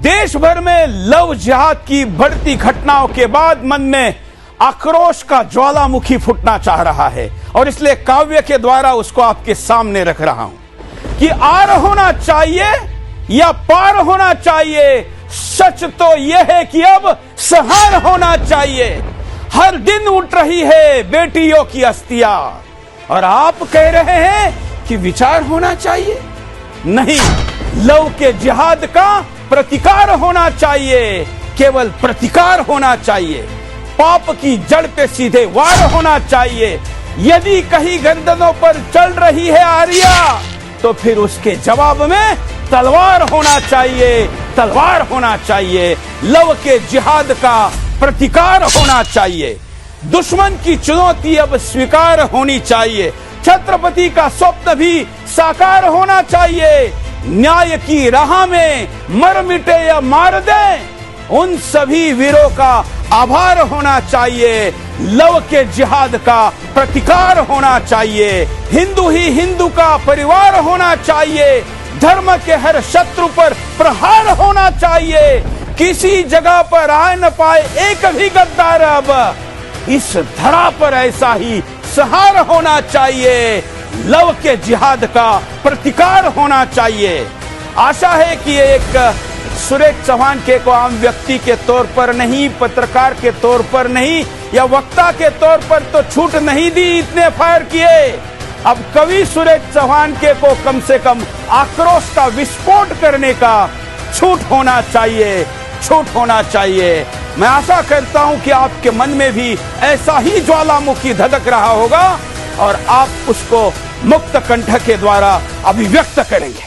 देश भर में लव जिहाद की बढ़ती घटनाओं के बाद मन में आक्रोश का ज्वालामुखी फूटना चाह रहा है और इसलिए काव्य के द्वारा उसको आपके सामने रख रहा हूं कि आर होना चाहिए या पार होना चाहिए। सच तो यह है कि अब सहार होना चाहिए। हर दिन उठ रही है बेटियों की अस्थियां और आप कह रहे हैं कि विचार होना चाहिए। नहीं, लव के जिहाद का प्रतिकार होना चाहिए, केवल प्रतिकार होना चाहिए। पाप की जड़ पे सीधे वार होना चाहिए। यदि कहीं गर्दनों पर चल रही है आरिया तो फिर उसके जवाब में तलवार होना चाहिए, तलवार होना चाहिए। लव के जिहाद का प्रतिकार होना चाहिए। दुश्मन की चुनौती अब स्वीकार होनी चाहिए। छत्रपति का स्वप्न भी साकार होना चाहिए। न्याय की राह में मर मिटे या मार दे, उन सभी वीरों का आभार होना चाहिए। लव के जिहाद का प्रतिकार होना चाहिए। हिंदू ही हिंदू का परिवार होना चाहिए। धर्म के हर शत्रु पर प्रहार होना चाहिए। किसी जगह पर आ न पाए एक भी गद्दार, अब इस धरा पर ऐसा ही सहार होना चाहिए। लव के जिहाद का प्रतिकार होना चाहिए। आशा है कि एक सुरेश चौहान के को आम व्यक्ति के तौर पर नहीं, पत्रकार के तौर पर नहीं या वक्ता के तौर पर तो छूट नहीं दी, इतने फायर किए। अब कवि सुरेश चौहान के को कम से कम आक्रोश का विस्फोट करने का छूट होना चाहिए, छूट होना चाहिए। मैं आशा करता हूं कि आपके मन में भी ऐसा ही ज्वालामुखी धधक रहा होगा और आप उसको मुक्त कंठ के द्वारा अभिव्यक्त करेंगे।